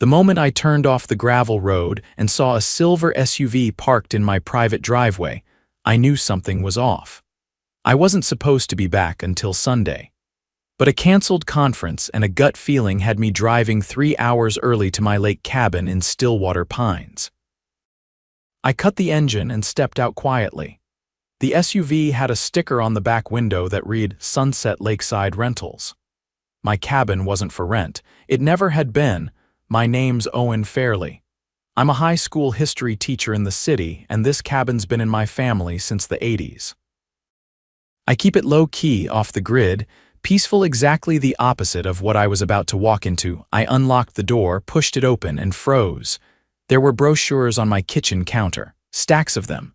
The moment I turned off the gravel road and saw a silver SUV parked in my private driveway, I knew something was off. I wasn't supposed to be back until Sunday. But a canceled conference and a gut feeling had me driving 3 hours early to my lake cabin in Stillwater Pines. I cut the engine and stepped out quietly. The SUV had a sticker on the back window that read Sunset Lakeside Rentals. My cabin wasn't for rent. It never had been. My name's Owen Fairley. I'm a high school history teacher in the city, and this cabin's been in my family since the 80s. I keep it low-key, off the grid, peaceful, exactly the opposite of what I was about to walk into. I unlocked the door, pushed it open, and froze. There were brochures on my kitchen counter, stacks of them.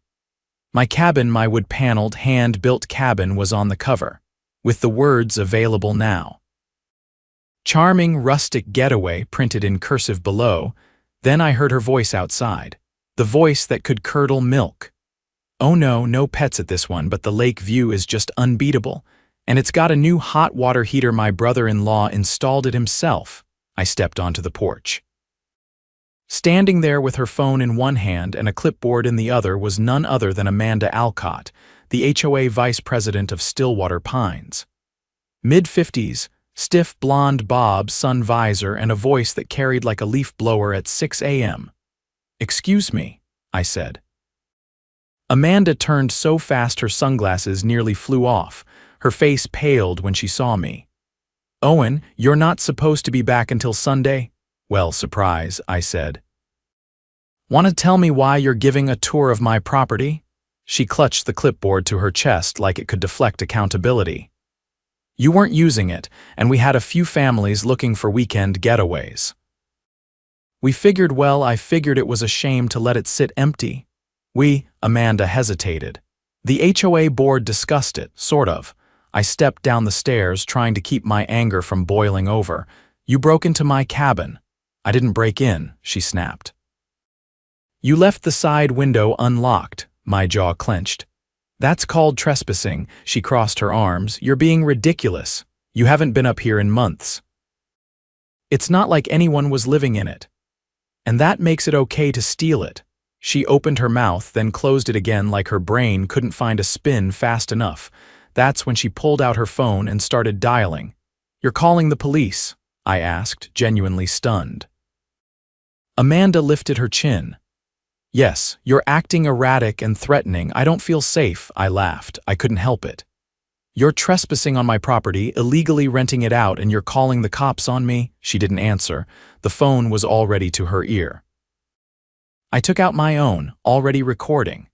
My cabin, my wood-paneled, hand-built cabin, was on the cover, with the words "Available now." Charming rustic getaway printed in cursive below. Then I heard her voice outside, the voice that could curdle milk. "Oh no, no pets at this one, but the lake view is just unbeatable. And it's got a new hot water heater. My brother-in-law installed it himself." I stepped onto the porch. Standing there with her phone in one hand and a clipboard in the other was none other than Amanda Alcott, the HOA vice president of Stillwater Pines. Mid-50s, stiff blonde bob, sun visor, and a voice that carried like a leaf blower at 6 a.m. "Excuse me," I said. Amanda turned so fast her sunglasses nearly flew off. Her face paled when she saw me. "Owen, you're not supposed to be back until Sunday?" "Well, surprise," I said. "Want to tell me why you're giving a tour of my property?" She clutched the clipboard to her chest like it could deflect accountability. "You weren't using it, and we had a few families looking for weekend getaways. I figured it was a shame to let it sit empty. Amanda hesitated. "The HOA board discussed it, sort of." I stepped down the stairs, trying to keep my anger from boiling over. "You broke into my cabin." "I didn't break in," she snapped. "You left the side window unlocked." My jaw clenched. "That's called trespassing." She crossed her arms. "You're being ridiculous. You haven't been up here in months. It's not like anyone was living in it. And that makes it okay to steal it." She opened her mouth, then closed it again like her brain couldn't find a spin fast enough. That's when she pulled out her phone and started dialing. "You're calling the police?" I asked, genuinely stunned. Amanda lifted her chin. "Yes, you're acting erratic and threatening. I don't feel safe." I laughed. I couldn't help it. "You're trespassing on my property, illegally renting it out, and you're calling the cops on me?" She didn't answer. The phone was already to her ear. I took out my own, already recording.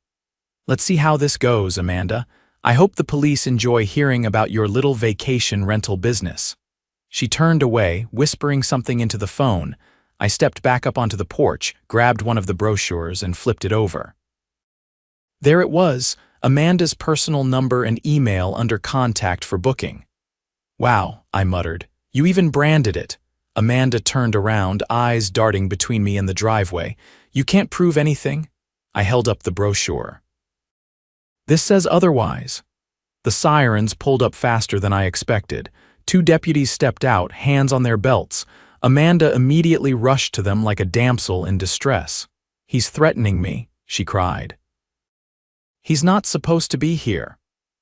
"Let's see how this goes, Amanda. I hope the police enjoy hearing about your little vacation rental business." She turned away, whispering something into the phone. I stepped back up onto the porch, grabbed one of the brochures, and flipped it over. There it was, Amanda's personal number and email under contact for booking. "Wow," I muttered. "You even branded it." Amanda turned around, eyes darting between me and the driveway. "You can't prove anything?" I held up the brochure. "This says otherwise." The sirens pulled up faster than I expected. 2 deputies stepped out, hands on their belts. Amanda immediately rushed to them like a damsel in distress. "He's threatening me," she cried. "He's not supposed to be here."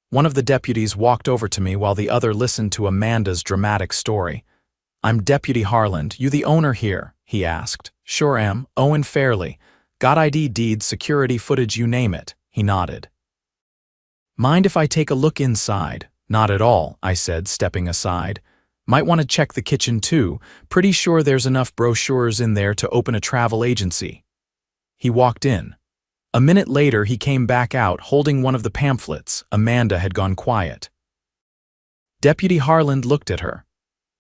One of the deputies walked over to me while the other listened to Amanda's dramatic story. "I'm Deputy Harland. You the owner here?" he asked. "Sure am. Owen Fairley. Got ID, deeds, security footage, you name it." He nodded. "Mind if I take a look inside?" "Not at all," I said, stepping aside. "Might want to check the kitchen too. Pretty sure there's enough brochures in there to open a travel agency." He walked in. A minute later, he came back out, holding one of the pamphlets. Amanda had gone quiet. Deputy Harland looked at her.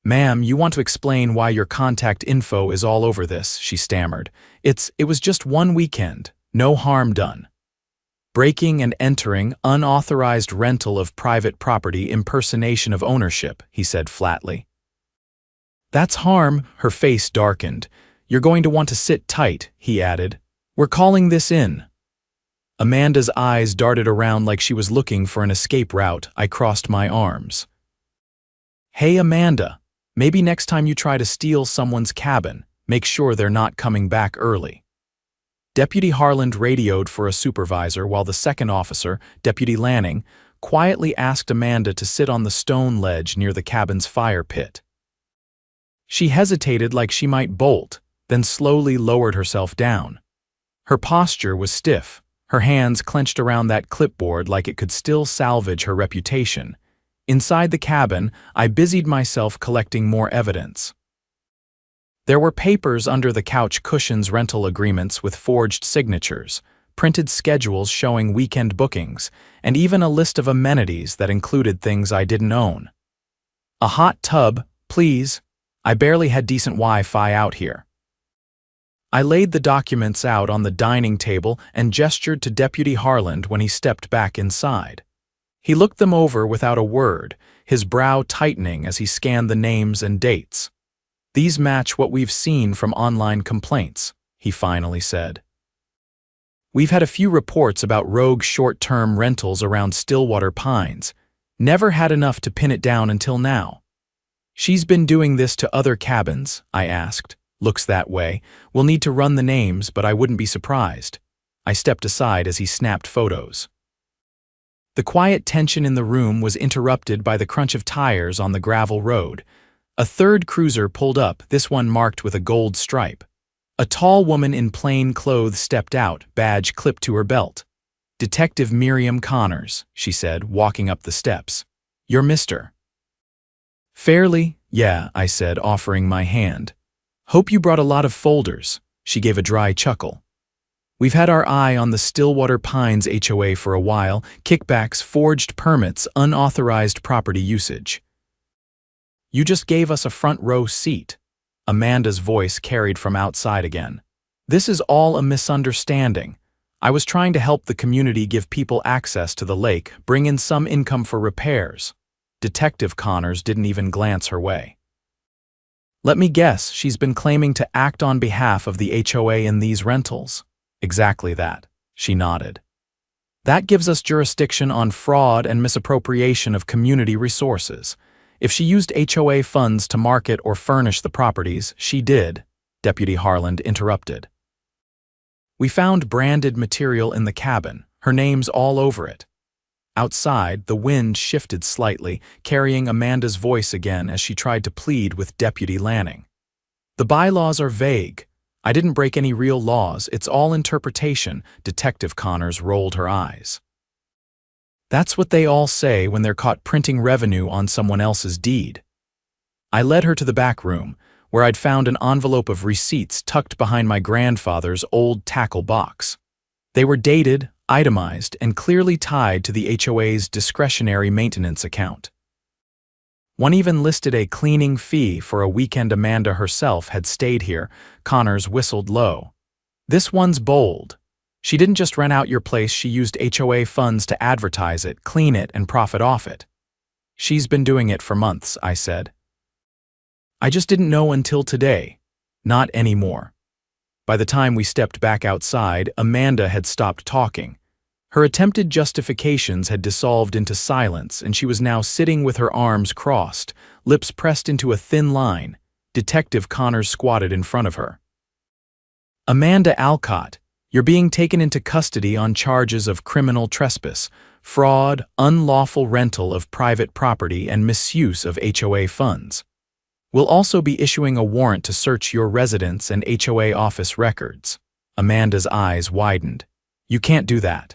"Ma'am, you want to explain why your contact info is all over this," she stammered. It was just one weekend. No harm done." "Breaking and entering, unauthorized rental of private property, impersonation of ownership," he said flatly. "That's harm." Her face darkened. "You're going to want to sit tight," he added. "We're calling this in." Amanda's eyes darted around like she was looking for an escape route. I crossed my arms. "Hey, Amanda. Maybe next time you try to steal someone's cabin, Make sure they're not coming back early." Deputy Harland radioed for a supervisor while the second officer, Deputy Lanning, quietly asked Amanda to sit on the stone ledge near the cabin's fire pit. She hesitated like she might bolt, then slowly lowered herself down. Her posture was stiff, her hands clenched around that clipboard like it could still salvage her reputation. Inside the cabin, I busied myself collecting more evidence. There were papers under the couch cushions, rental agreements with forged signatures, printed schedules showing weekend bookings, and even a list of amenities that included things I didn't own. "A hot tub, please. I barely had decent Wi-Fi out here." I laid the documents out on the dining table and gestured to Deputy Harland when he stepped back inside. He looked them over without a word, his brow tightening as he scanned the names and dates. "These match what we've seen from online complaints," he finally said. "We've had a few reports about rogue short-term rentals around Stillwater Pines. Never had enough to pin it down until now." "She's been doing this to other cabins?" I asked. "Looks that way. We'll need to run the names, but I wouldn't be surprised." I stepped aside as he snapped photos. The quiet tension in the room was interrupted by the crunch of tires on the gravel road. A third cruiser pulled up, this one marked with a gold stripe. A tall woman in plain clothes stepped out, badge clipped to her belt. "Detective Miriam Connors," she said, walking up the steps. "You're Mr. Fairley?" "Yeah," I said, offering my hand. "Hope you brought a lot of folders." She gave a dry chuckle. "We've had our eye on the Stillwater Pines HOA for a while. Kickbacks, forged permits, unauthorized property usage." "You just gave us a front row seat." Amanda's voice carried from outside again. "This is all a misunderstanding. I was trying to help the community give people access to the lake, bring in some income for repairs." Detective Connors didn't even glance her way. "Let me guess, she's been claiming to act on behalf of the HOA in these rentals." "Exactly that," she nodded. "That gives us jurisdiction on fraud and misappropriation of community resources. If she used HOA funds to market or furnish the properties, she did," Deputy Harland interrupted. "We found branded material in the cabin, her name's all over it." Outside, the wind shifted slightly, carrying Amanda's voice again as she tried to plead with Deputy Lanning. "The bylaws are vague. I didn't break any real laws, it's all interpretation." Detective Connors rolled her eyes. "That's what they all say when they're caught printing revenue on someone else's deed." I led her to the back room, where I'd found an envelope of receipts tucked behind my grandfather's old tackle box. They were dated, itemized, and clearly tied to the HOA's discretionary maintenance account. One even listed a cleaning fee for a weekend Amanda herself had stayed here. Connors whistled low. "This one's bold. She didn't just rent out your place, she used HOA funds to advertise it, clean it, and profit off it." "She's been doing it for months," I said. "I just didn't know until today. Not anymore." By the time we stepped back outside, Amanda had stopped talking. Her attempted justifications had dissolved into silence, and she was now sitting with her arms crossed, lips pressed into a thin line. Detective Connors squatted in front of her. "Amanda Alcott, you're being taken into custody on charges of criminal trespass, fraud, unlawful rental of private property, and misuse of HOA funds. We'll also be issuing a warrant to search your residence and HOA office records." Amanda's eyes widened. "You can't do that."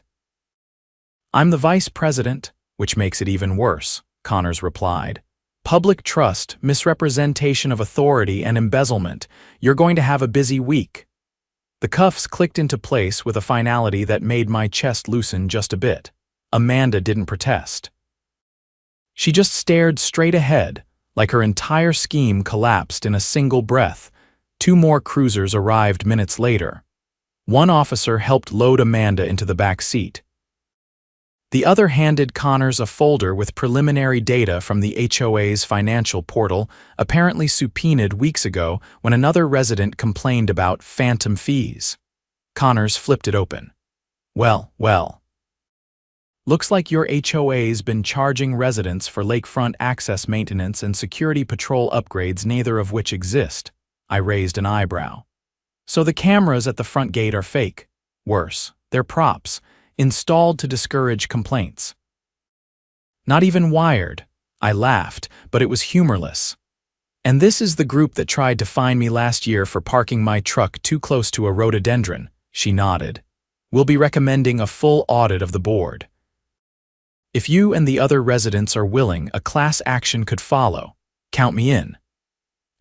"I'm the vice president," which makes it even worse, Connors replied. "Public trust, misrepresentation of authority, and embezzlement. You're going to have a busy week." The cuffs clicked into place with a finality that made my chest loosen just a bit. Amanda didn't protest. She just stared straight ahead, like her entire scheme collapsed in a single breath. 2 more cruisers arrived minutes later. One officer helped load Amanda into the back seat. The other handed Connors a folder with preliminary data from the HOA's financial portal, apparently subpoenaed weeks ago when another resident complained about phantom fees. Connors flipped it open. Well. Looks like your HOA's been charging residents for lakefront access maintenance and security patrol upgrades, neither of which exist." I raised an eyebrow. So the cameras at the front gate are fake. Worse, they're props, installed to discourage complaints. Not even wired. I laughed, but it was humorless. And this is the group that tried to fine me last year for parking my truck too close to a rhododendron, she nodded. We'll be recommending a full audit of the board. If you and the other residents are willing, a class action could follow. Count me in.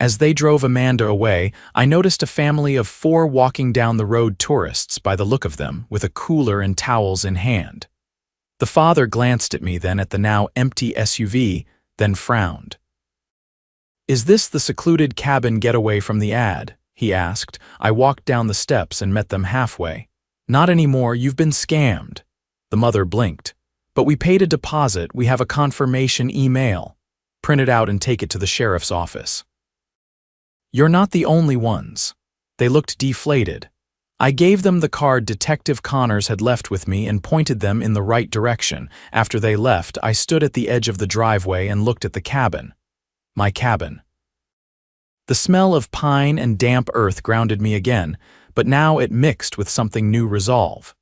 As they drove Amanda away, I noticed a family of 4 walking down the road, tourists by the look of them, with a cooler and towels in hand. The father glanced at me, then at the now empty SUV, then frowned. "Is this the secluded cabin getaway from the ad?" he asked. I walked down the steps and met them halfway. "Not anymore, you've been scammed." The mother blinked. "But we paid a deposit, we have a confirmation email." "Print it out and take it to the sheriff's office." "You're not the only ones." They looked deflated. I gave them the card Detective Connors had left with me and pointed them in the right direction. After they left, I stood at the edge of the driveway and looked at the cabin. My cabin. The smell of pine and damp earth grounded me again, but now it mixed with something new resolve.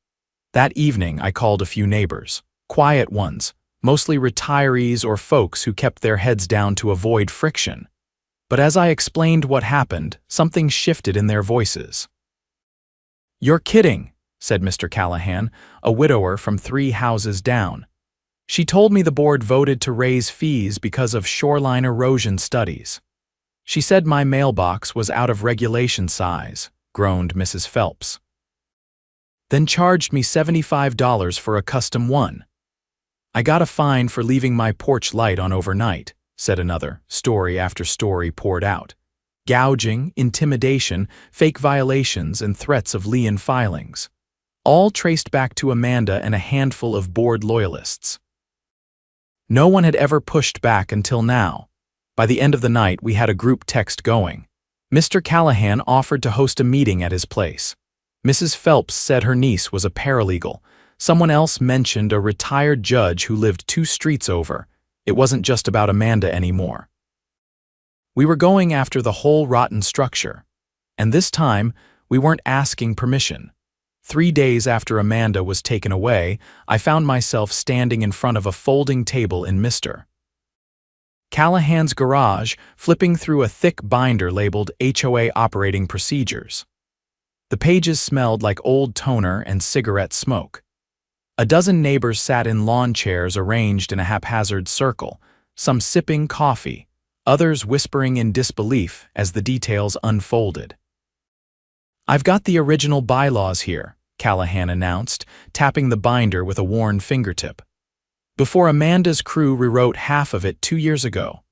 That evening, I called a few neighbors. Quiet ones, mostly retirees or folks who kept their heads down to avoid friction. But as I explained what happened, something shifted in their voices. "You're kidding," said Mr. Callahan, a widower from 3 houses down. "She told me the board voted to raise fees because of shoreline erosion studies." "She said my mailbox was out of regulation size," groaned Mrs. Phelps. "Then charged me $75 for a custom one." "I got a fine for leaving my porch light on overnight," said another. Story after story poured out. Gouging, intimidation, fake violations, and threats of lien filings. All traced back to Amanda and a handful of board loyalists. No one had ever pushed back until now. By the end of the night, we had a group text going. Mr. Callahan offered to host a meeting at his place. Mrs. Phelps said her niece was a paralegal. Someone else mentioned a retired judge who lived 2 streets over. It wasn't just about Amanda anymore. We were going after the whole rotten structure. And this time, we weren't asking permission. 3 days after Amanda was taken away, I found myself standing in front of a folding table in Mr. Callahan's garage, flipping through a thick binder labeled HOA Operating Procedures. The pages smelled like old toner and cigarette smoke. A dozen neighbors sat in lawn chairs arranged in a haphazard circle, some sipping coffee, others whispering in disbelief as the details unfolded. "I've got the original bylaws here," Callahan announced, tapping the binder with a worn fingertip. "Before Amanda's crew rewrote half of it 2 years ago."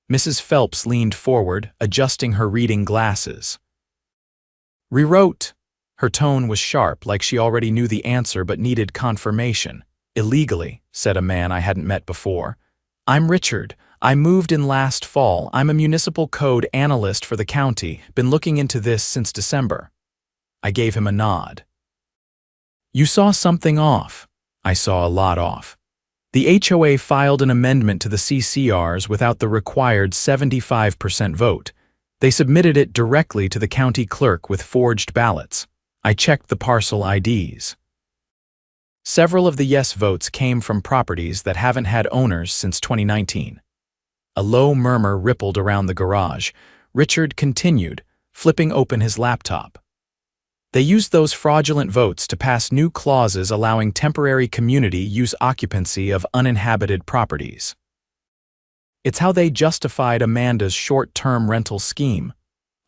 Mrs. Phelps leaned forward, adjusting her reading glasses. "Rewrote." Her tone was sharp, like she already knew the answer but needed confirmation. "Illegally," said a man I hadn't met before. "I'm Richard. I moved in last fall. I'm a municipal code analyst for the county. Been looking into this since December." I gave him a nod. "You saw something off." I saw a lot off. The HOA filed an amendment to the CCRs without the required 75% vote. They submitted it directly to the county clerk with forged ballots. I checked the parcel IDs. Several of the yes votes came from properties that haven't had owners since 2019. A low murmur rippled around the garage. Richard continued, flipping open his laptop. "They used those fraudulent votes to pass new clauses allowing temporary community use occupancy of uninhabited properties. It's how they justified Amanda's short-term rental scheme."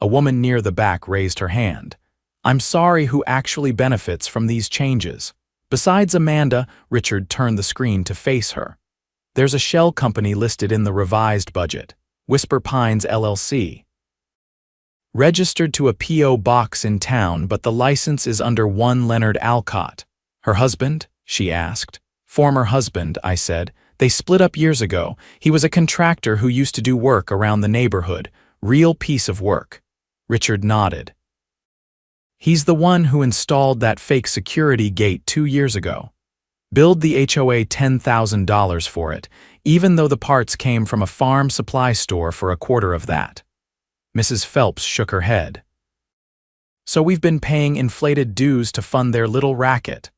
A woman near the back raised her hand. "I'm sorry, who actually benefits from these changes?" "Besides Amanda," Richard turned the screen to face her. "There's a shell company listed in the revised budget, Whisper Pines LLC. Registered to a P.O. box in town, but the license is under one Leonard Alcott." "Her husband?" she asked. "Former husband," I said. "They split up years ago. He was a contractor who used to do work around the neighborhood. Real piece of work." Richard nodded. "He's the one who installed that fake security gate 2 years ago. Billed the HOA $10,000 for it, even though the parts came from a farm supply store for a quarter of that." Mrs. Phelps shook her head. So we've been paying inflated dues to fund their little racket.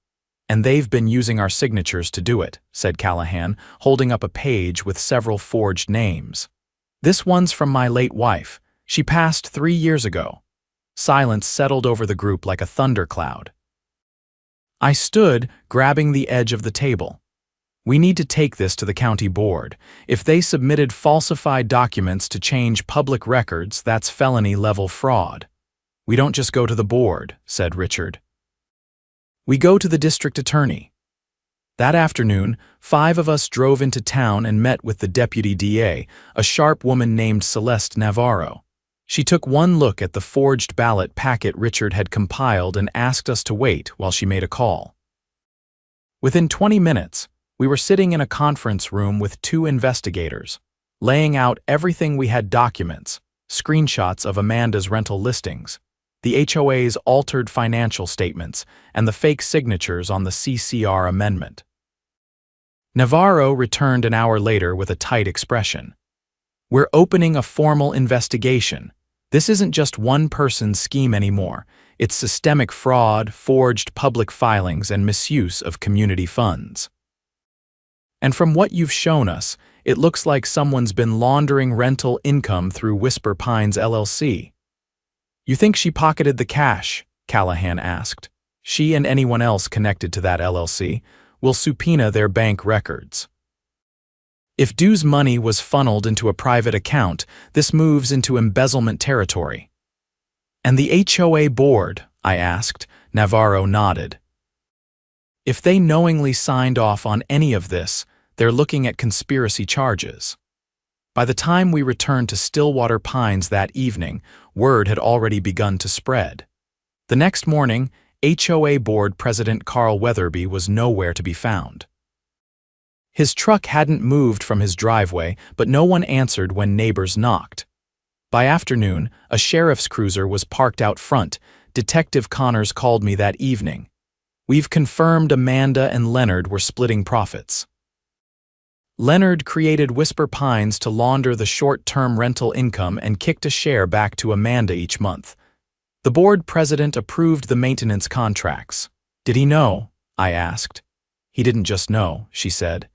And they've been using our signatures to do it, said Callahan, holding up a page with several forged names. This one's from my late wife. She passed 3 years ago. Silence settled over the group like a thundercloud. I stood, grabbing the edge of the table. We need to take this to the county board. If they submitted falsified documents to change public records, that's felony-level fraud. We don't just go to the board, said Richard. We go to the district attorney. That afternoon, 5 of us drove into town and met with the deputy DA, a sharp woman named Celeste Navarro. She took one look at the forged ballot packet Richard had compiled and asked us to wait while she made a call. Within 20 minutes, we were sitting in a conference room with 2 investigators, laying out everything we had: documents, screenshots of Amanda's rental listings, the HOA's altered financial statements, and the fake signatures on the CCR amendment. Navarro returned an hour later with a tight expression. We're opening a formal investigation. This isn't just one person's scheme anymore. It's systemic fraud, forged public filings, and misuse of community funds. And from what you've shown us, it looks like someone's been laundering rental income through Whisper Pines LLC. You think she pocketed the cash? Callahan asked. She and anyone else connected to that LLC will subpoena their bank records. If dues money was funneled into a private account, this moves into embezzlement territory. And the HOA board? I asked. Navarro nodded. If they knowingly signed off on any of this, they're looking at conspiracy charges. By the time we returned to Stillwater Pines that evening, word had already begun to spread. The next morning, HOA board president Carl Weatherby was nowhere to be found. His truck hadn't moved from his driveway, but no one answered when neighbors knocked. By afternoon, a sheriff's cruiser was parked out front. Detective Connors called me that evening. We've confirmed Amanda and Leonard were splitting profits. Leonard created Whisper Pines to launder the short-term rental income and kicked a share back to Amanda each month. The board president approved the maintenance contracts. Did he know? I asked. He didn't just know, she said.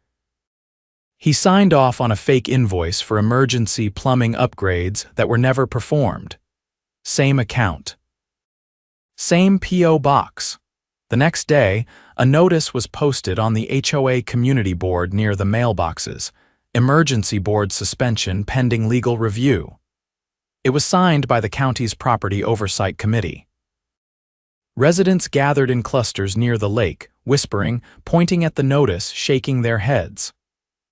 He signed off on a fake invoice for emergency plumbing upgrades that were never performed. Same account. Same P.O. box. The next day, a notice was posted on the HOA community board near the mailboxes. Emergency board suspension pending legal review. It was signed by the county's Property Oversight Committee. Residents gathered in clusters near the lake, whispering, pointing at the notice, shaking their heads.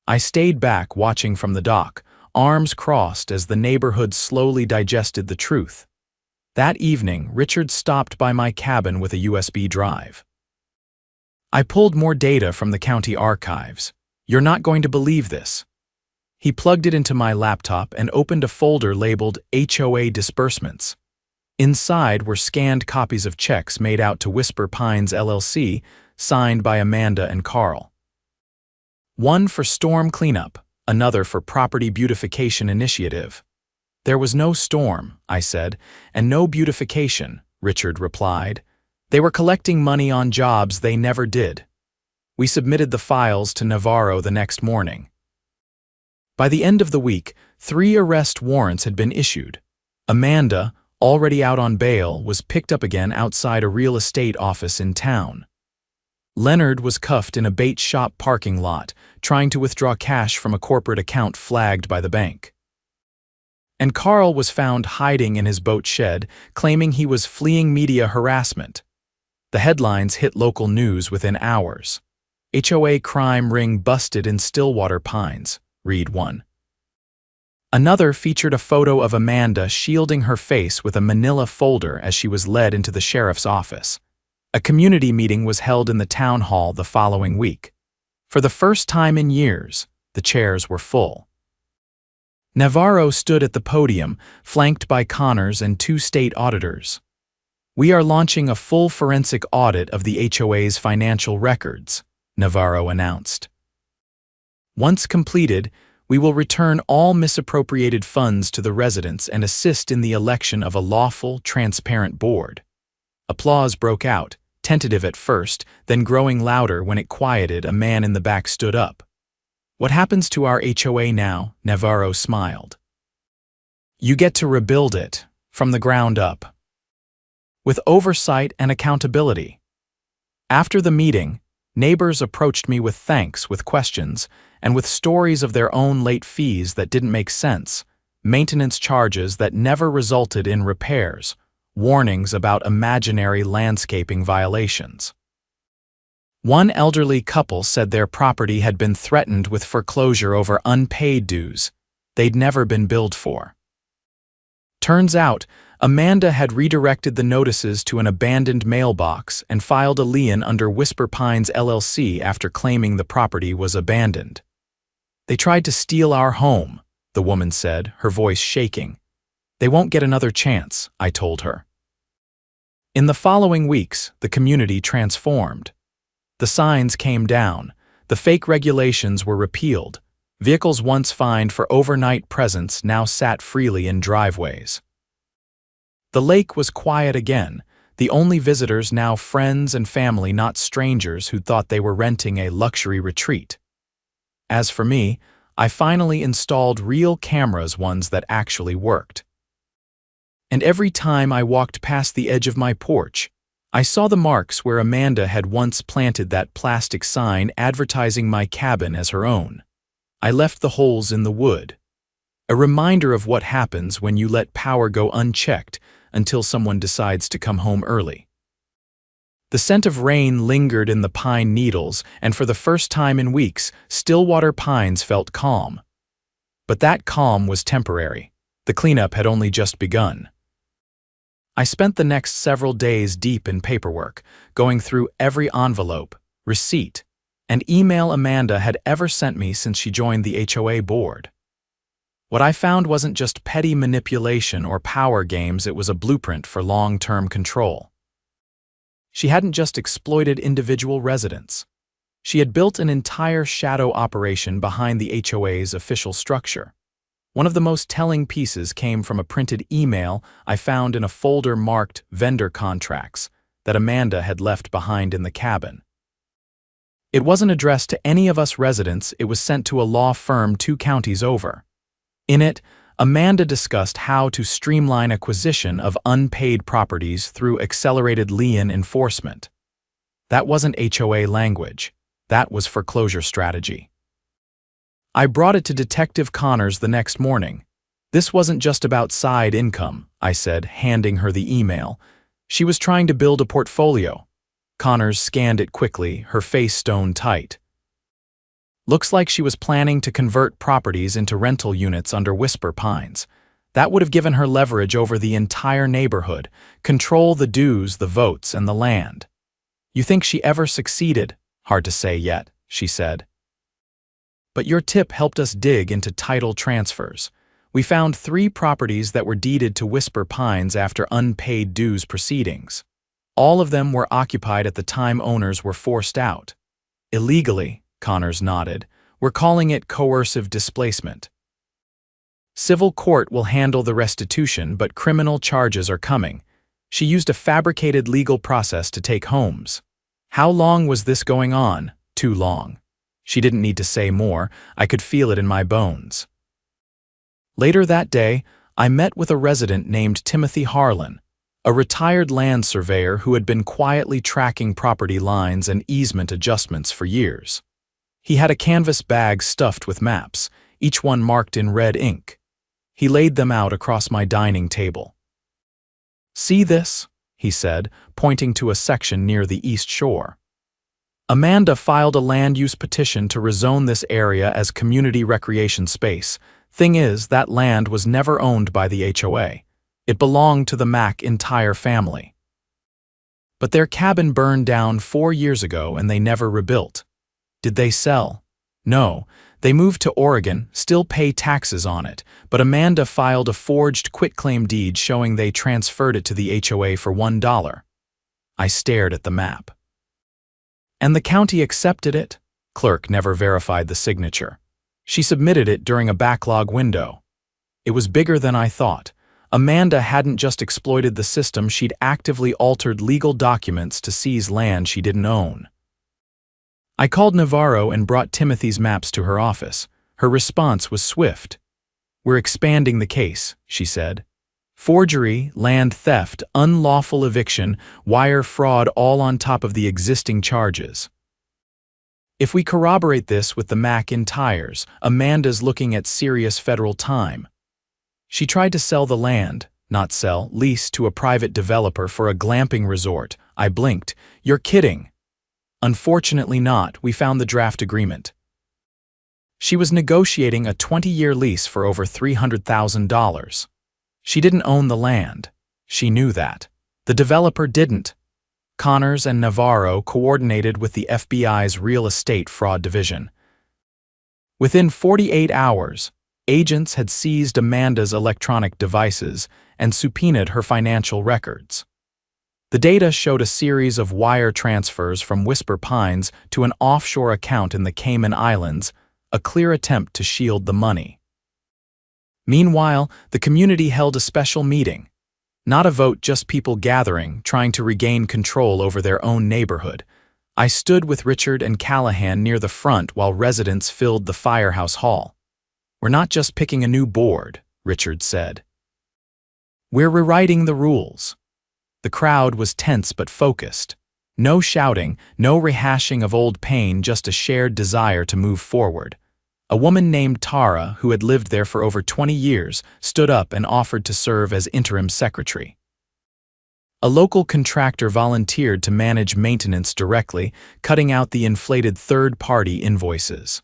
I stayed back watching from the dock, arms crossed as the neighborhood slowly digested the truth. That evening, Richard stopped by my cabin with a USB drive. I pulled more data from the county archives. You're not going to believe this. He plugged it into my laptop and opened a folder labeled HOA Disbursements. Inside were scanned copies of checks made out to Whisper Pines LLC, signed by Amanda and Carl. One for storm cleanup, another for property beautification initiative. There was no storm, I said, and no beautification, Richard replied. They were collecting money on jobs they never did. We submitted the files to Navarro the next morning. By the end of the week, 3 arrest warrants had been issued. Amanda, already out on bail, was picked up again outside a real estate office in town. Leonard was cuffed in a bait shop parking lot, trying to withdraw cash from a corporate account flagged by the bank. And Carl was found hiding in his boat shed, claiming he was fleeing media harassment. The headlines hit local news within hours. HOA crime ring busted in Stillwater Pines, read one. Another featured a photo of Amanda shielding her face with a manila folder as she was led into the sheriff's office. A community meeting was held in the town hall the following week. For the first time in years, the chairs were full. Navarro stood at the podium, flanked by Connors and 2 state auditors. We are launching a full forensic audit of the HOA's financial records, Navarro announced. Once completed, We will return all misappropriated funds to the residents and assist in the election of a lawful, transparent board." Applause broke out, tentative at first, then growing louder. When it quieted, a man in the back stood up. "What happens to our HOA now?" Navarro smiled. "You get to rebuild it, from the ground up, with oversight and accountability." After the meeting, neighbors approached me with thanks, with questions, and with stories of their own late fees that didn't make sense, maintenance charges that never resulted in repairs, warnings about imaginary landscaping violations. One elderly couple said their property had been threatened with foreclosure over unpaid dues they'd never been billed for. Turns out, Amanda had redirected the notices to an abandoned mailbox and filed a lien under Whisper Pines LLC after claiming the property was abandoned. "They tried to steal our home," the woman said, her voice shaking. "They won't get another chance," I told her. In the following weeks, the community transformed. The signs came down, the fake regulations were repealed, vehicles once fined for overnight presence now sat freely in driveways. The lake was quiet again, the only visitors now friends and family, not strangers who thought they were renting a luxury retreat. As for me, I finally installed real cameras, ones that actually worked. And every time I walked past the edge of my porch, I saw the marks where Amanda had once planted that plastic sign advertising my cabin as her own. I left the holes in the wood, a reminder of what happens when you let power go unchecked until someone decides to come home early. The scent of rain lingered in the pine needles, and for the first time in weeks, Stillwater Pines felt calm. But that calm was temporary. The cleanup had only just begun. I spent the next several days deep in paperwork, going through every envelope, receipt, and email Amanda had ever sent me since she joined the HOA board. What I found wasn't just petty manipulation or power games, it was a blueprint for long-term control. She hadn't just exploited individual residents. She had built an entire shadow operation behind the HOA's official structure. One of the most telling pieces came from a printed email I found in a folder marked vendor contracts that Amanda had left behind in the cabin. It wasn't addressed to any of us residents, it was sent to a law firm 2 counties over. In it, Amanda discussed how to streamline acquisition of unpaid properties through accelerated lien enforcement. That wasn't HOA language. That was foreclosure strategy. I brought it to Detective Connors the next morning. "This wasn't just about side income," I said, handing her the email. "She was trying to build a portfolio." Connors scanned it quickly, her face stone tight. "Looks like she was planning to convert properties into rental units under Whisper Pines. That would have given her leverage over the entire neighborhood, control the dues, the votes, and the land." "You think she ever succeeded?" "Hard to say yet," she said. "But your tip helped us dig into title transfers. We found 3 properties that were deeded to Whisper Pines after unpaid dues proceedings. All of them were occupied at the time owners were forced out. Illegally," Connors nodded. "We're calling it coercive displacement. Civil court will handle the restitution, but criminal charges are coming. She used a fabricated legal process to take homes." How long was this going on? Too long. She didn't need to say more. I could feel it in my bones. Later that day, I met with a resident named Timothy Harlan, a retired land surveyor who had been quietly tracking property lines and easement adjustments for years. He had a canvas bag stuffed with maps, each one marked in red ink. He laid them out across my dining table. "See this?" he said, pointing to a section near the east shore. "Amanda filed a land use petition to rezone this area as community recreation space. Thing is, that land was never owned by the HOA. It belonged to the Mack entire family. But their cabin burned down 4 years ago and they never rebuilt. Did they sell? No. They moved to Oregon, still pay taxes on it, but Amanda filed a forged quitclaim deed showing they transferred it to the HOA for $1. I stared at the map. "And the county accepted it?" Clerk never verified the signature. She submitted it during a backlog window. It was bigger than I thought. Amanda hadn't just exploited the system, she'd actively altered legal documents to seize land she didn't own. I called Navarro and brought Timothy's maps to her office. Her response was swift. "We're expanding the case," she said. "Forgery, land theft, unlawful eviction, wire fraud, all on top of the existing charges. If we corroborate this with the McIntyres, Amanda's looking at serious federal time." She tried to sell the land, not sell, lease to a private developer for a glamping resort. I blinked. "You're kidding." "Unfortunately not. We found the draft agreement." She was negotiating a 20-year lease for over $300,000. She didn't own the land. She knew that. The developer didn't. Connors and Navarro coordinated with the FBI's Real Estate Fraud Division. Within 48 hours, agents had seized Amanda's electronic devices and subpoenaed her financial records. The data showed a series of wire transfers from Whisper Pines to an offshore account in the Cayman Islands, a clear attempt to shield the money. Meanwhile, the community held a special meeting. Not a vote, just people gathering, trying to regain control over their own neighborhood. I stood with Richard and Callahan near the front while residents filled the firehouse hall. "We're not just picking a new board," Richard said. "We're rewriting the rules." The crowd was tense but focused. No shouting, no rehashing of old pain, just a shared desire to move forward. A woman named Tara, who had lived there for over 20 years, stood up and offered to serve as interim secretary. A local contractor volunteered to manage maintenance directly, cutting out the inflated third-party invoices.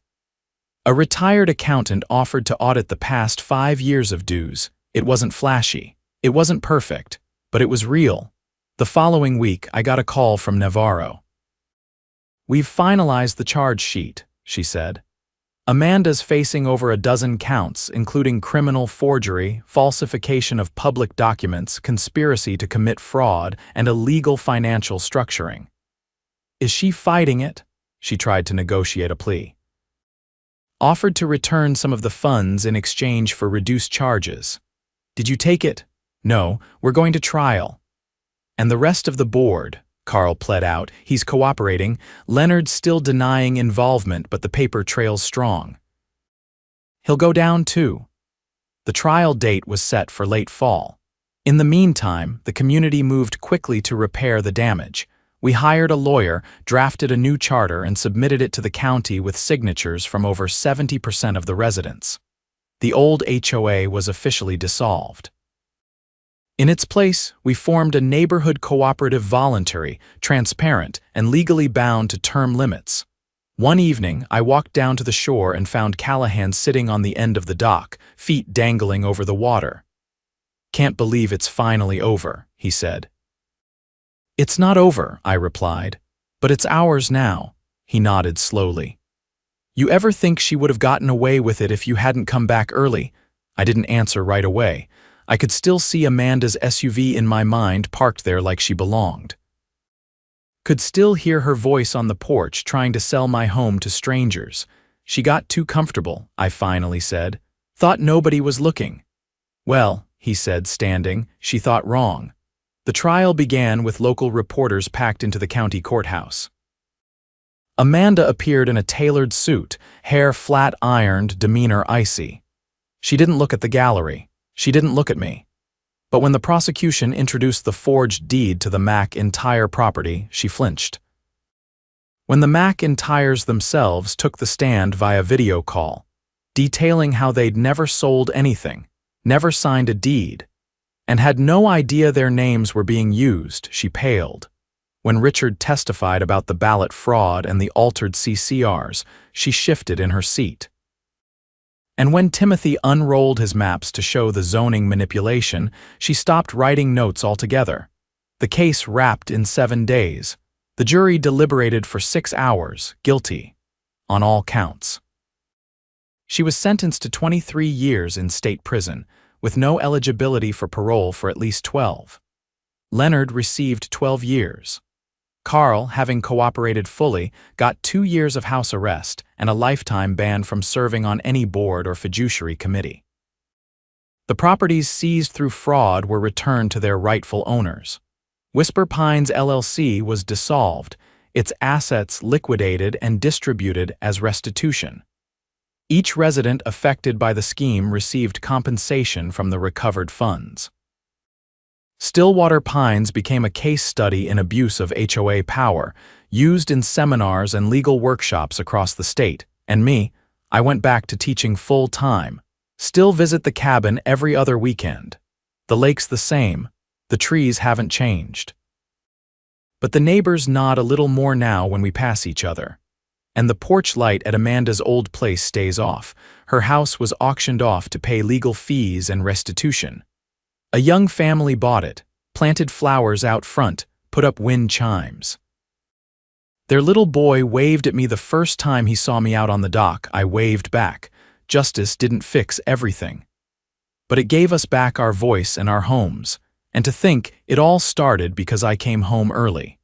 A retired accountant offered to audit the past 5 years of dues. It wasn't flashy. It wasn't perfect, but it was real. The following week, I got a call from Navarro. "We've finalized the charge sheet," she said. "Amanda's facing over a dozen counts, including criminal forgery, falsification of public documents, conspiracy to commit fraud, and illegal financial structuring." "Is she fighting it?" She tried to negotiate a plea. "Offered to return some of the funds in exchange for reduced charges." "Did you take it?" "No, we're going to trial." "And the rest of the board," Carl pled out. "He's cooperating. Leonard's still denying involvement, but the paper trail's strong." "He'll go down too." The trial date was set for late fall. In the meantime, the community moved quickly to repair the damage. We hired a lawyer, drafted a new charter, and submitted it to the county with signatures from over 70% of the residents. The old HOA was officially dissolved. In its place, we formed a neighborhood cooperative, voluntary, transparent, and legally bound to term limits. One evening, I walked down to the shore and found Callahan sitting on the end of the dock, feet dangling over the water. "Can't believe it's finally over," he said. "It's not over," I replied, "but it's ours now." He nodded slowly. "You ever think she would have gotten away with it if you hadn't come back early?" I didn't answer right away. I could still see Amanda's SUV in my mind, parked there like she belonged. Could still hear her voice on the porch trying to sell my home to strangers. "She got too comfortable," I finally said. "Thought nobody was looking." "Well," he said, standing, "she thought wrong." The trial began with local reporters packed into the county courthouse. Amanda appeared in a tailored suit, hair flat-ironed, demeanor icy. She didn't look at the gallery. She didn't look at me. But when the prosecution introduced the forged deed to the McIntyre property, she flinched. When the McIntyres themselves took the stand via video call, detailing how they'd never sold anything, never signed a deed, and had no idea their names were being used, she paled. When Richard testified about the ballot fraud and the altered CCRs, she shifted in her seat. And when Timothy unrolled his maps to show the zoning manipulation, she stopped writing notes altogether. The case wrapped in 7 days. The jury deliberated for 6 hours, guilty, on all counts. She was sentenced to 23 years in state prison, with no eligibility for parole for at least 12. Leonard received 12 years. Carl, having cooperated fully, got 2 years of house arrest and a lifetime ban from serving on any board or fiduciary committee. The properties seized through fraud were returned to their rightful owners. Whisper Pines LLC was dissolved, its assets liquidated and distributed as restitution. Each resident affected by the scheme received compensation from the recovered funds. Stillwater Pines became a case study in abuse of HOA power, used in seminars and legal workshops across the state, and I went back to teaching full-time. Still visit the cabin every other weekend. The lake's the same, the trees haven't changed. But the neighbors nod a little more now when we pass each other. And the porch light at Amanda's old place stays off. Her house was auctioned off to pay legal fees and restitution. A young family bought it, planted flowers out front, put up wind chimes. Their little boy waved at me the first time he saw me out on the dock. I waved back. Justice didn't fix everything. But it gave us back our voice and our homes. And to think it all started because I came home early.